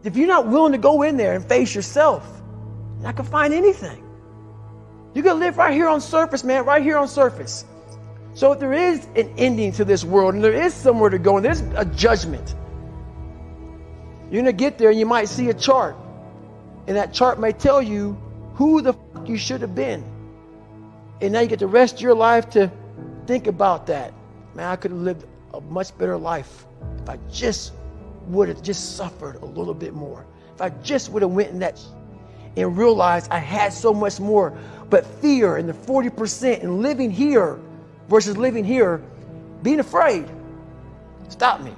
If you're not willing to go in there and face yourself, you're not gonna find anything. You're gonna live right here on surface, man, right here on surface. So if there is an ending to this world and there is somewhere to go and there's a judgment, you're gonna get there and you might see a chart. And that chart may tell you who the fuck you should have been. And now you get the rest of your life to think about that. Man, I could have lived a much better life if I just would have just suffered a little bit more. If I just would have went in that and realized I had so much more. But fear and the 40% and living here versus living here, being afraid, stop me.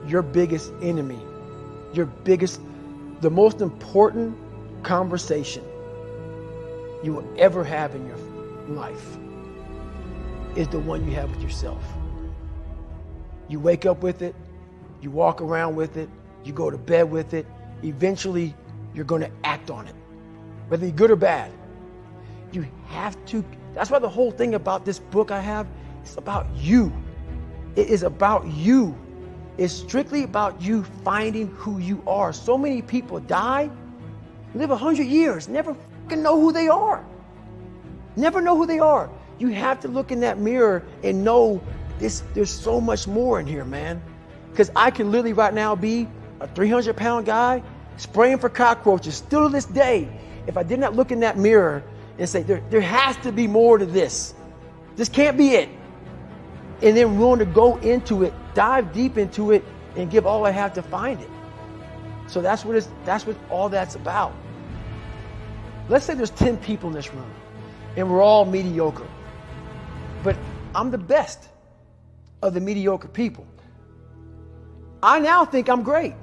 Your biggest enemy, the most important conversation you will ever have in your life is the one you have with yourself. You wake up with it, you walk around with it, you go to bed with it. Eventually, you're going to act on it, whether you're good or bad. You have to. That's why the whole thing about this book I have is about you. It is about you. It's strictly about you finding who you are. So many people die, live 100 years, never fucking know who they are. Never know who they are. You have to look in that mirror and know there's so much more in here, man. Because I can literally right now be a 300-pound guy spraying for cockroaches still to this day. If I did not look in that mirror and say, there has to be more to this. This can't be it. And then willing to go into it, dive deep into it, and give all I have to find it. So that's what all that's about. Let's say there's 10 people in this room, and we're all mediocre. But I'm the best of the mediocre people. I now think I'm great.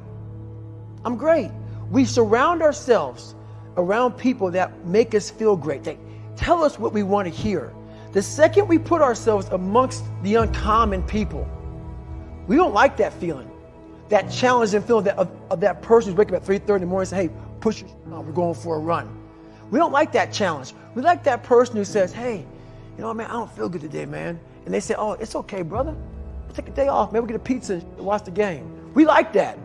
I'm great. We surround ourselves around people that make us feel great. They tell us what we want to hear. The second we put ourselves amongst the uncommon people, we don't like that feeling, that challenging feeling of that person who's waking up at 3:30 in the morning and say, hey, push your on, we're going for a run. We don't like that challenge. We like that person who says, hey, you know, man, I don't feel good today, man. And they say, oh, it's okay, brother. We'll take a day off. Maybe we'll get a pizza and watch the game. We like that.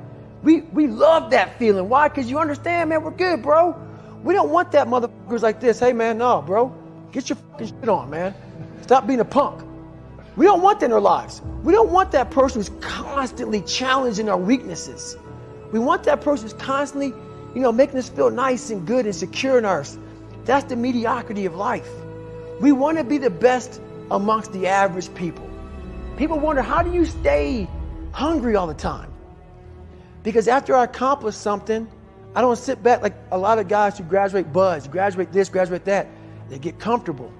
We love that feeling. Why? Because you understand, man, we're good, bro. We don't want that motherfuckers like this. Hey, man, no, bro. Get your fucking shit on, man. Stop being a punk. We don't want that in our lives. We don't want that person who's constantly challenging our weaknesses. We want that person who's constantly, making us feel nice and good and secure in ours. That's the mediocrity of life. We want to be the best amongst the average people. People wonder, how do you stay hungry all the time? Because after I accomplish something, I don't sit back like a lot of guys who graduate buds, graduate this, graduate that. They get comfortable.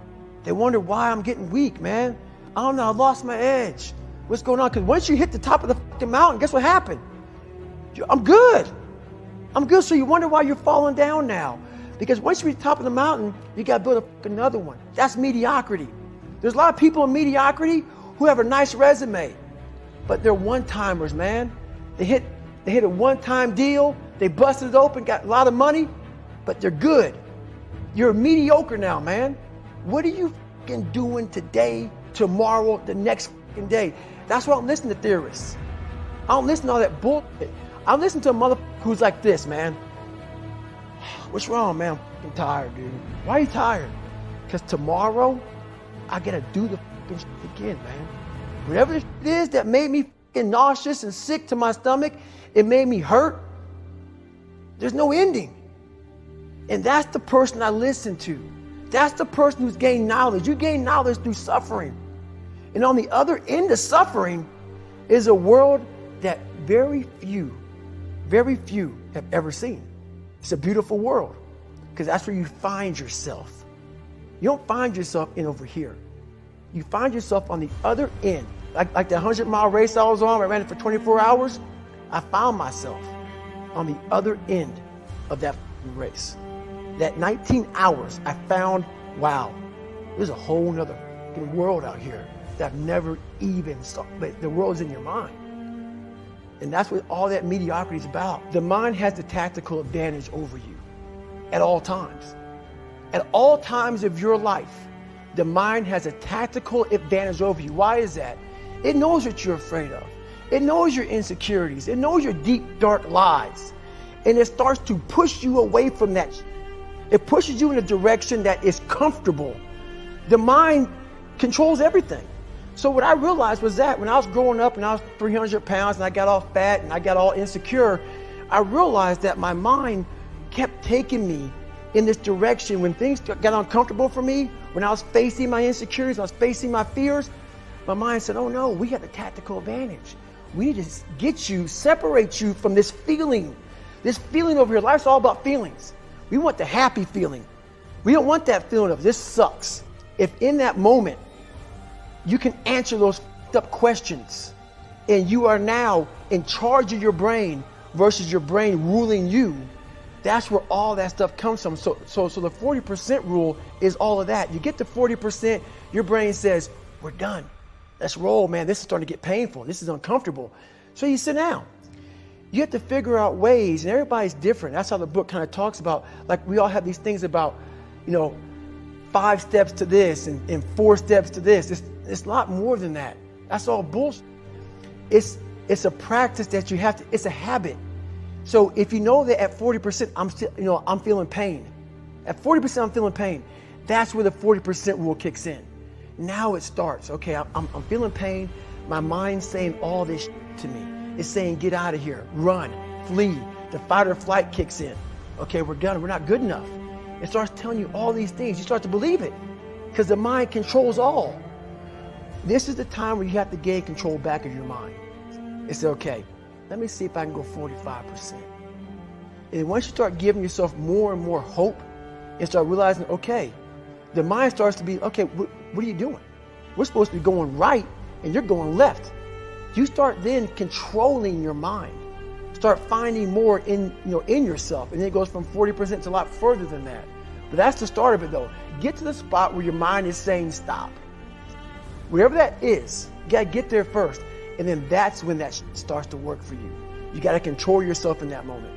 They wonder why I'm getting weak, man. I don't know, I lost my edge. What's going on? Because once you hit the top of the fucking mountain, guess what happened? I'm good. So you wonder why you're falling down now. Because once you reach the top of the mountain, you got to build another one. That's mediocrity. There's a lot of people in mediocrity who have a nice resume, but they're one-timers, man. They hit a one-time deal. They busted it open, got a lot of money, but they're good. You're mediocre now, man. What are you fucking doing today, tomorrow, the next fucking day? That's why I don't listen to theorists. I don't listen to all that bullshit. I listen to a motherfucker who's like this, man. What's wrong, man? I'm fucking tired, dude. Why are you tired? Because tomorrow, I gotta do the fucking shit again, man. Whatever it is that made me fucking nauseous and sick to my stomach, it made me hurt. There's no ending. And that's the person I listen to. That's the person who's gained knowledge. You gain knowledge through suffering. And on the other end of suffering is a world that very few have ever seen. It's a beautiful world because that's where you find yourself. You don't find yourself in over here. You find yourself on the other end. Like the 100-mile race I was on, I ran it for 24 hours. I found myself on the other end of that race. That 19 hours, I found, wow, there's a whole nother world out here that I've never even saw. But the world's in your mind. And that's what all that mediocrity is about. The mind has the tactical advantage over you at all times. At all times of your life, the mind has a tactical advantage over you. Why is that? It knows what you're afraid of. It knows your insecurities. It knows your deep, dark lies. And it starts to push you away from that. It pushes you in a direction that is comfortable. The mind controls everything. So what I realized was that when I was growing up and I was 300 pounds and I got all fat and I got all insecure, I realized that my mind kept taking me in this direction. When things got uncomfortable for me, when I was facing my insecurities, I was facing my fears, my mind said, oh no, we got the tactical advantage. We need to get you, separate you from this feeling over here. Life's all about feelings. We want the happy feeling. We don't want that feeling of this sucks. If in that moment, you can answer those up questions and you are now in charge of your brain versus your brain ruling you, that's where all that stuff comes from. So the 40% rule is all of that. You get to 40%, your brain says, we're done. Let's roll, man. This is starting to get painful. This is uncomfortable. So you sit down. You have to figure out ways, and everybody's different. That's how the book kind of talks about, like we all have these things about, 5 steps to this and 4 steps to this. It's a lot more than that. That's all bullshit. It's a practice that you have to, it's a habit. So if you know that at 40%, I'm feeling pain. At 40%, I'm feeling pain. That's where the 40% rule kicks in. Now it starts. Okay, I'm feeling pain. My mind's saying all this to me. It's saying, get out of here, run, flee. The fight or flight kicks in. Okay, we're done. We're not good enough. It starts telling you all these things. You start to believe it because the mind controls all. This is the time where you have to gain control back of your mind. It's okay. Let me see if I can go 45%. And once you start giving yourself more and more hope and start realizing, okay, the mind starts to be, okay, what are you doing? We're supposed to be going right and you're going left. You start then controlling your mind. Start finding more in yourself. And then it goes from 40% to a lot further than that. But that's the start of it though. Get to the spot where your mind is saying stop. Wherever that is, you gotta get there first. And then that's when that starts to work for you. You gotta control yourself in that moment.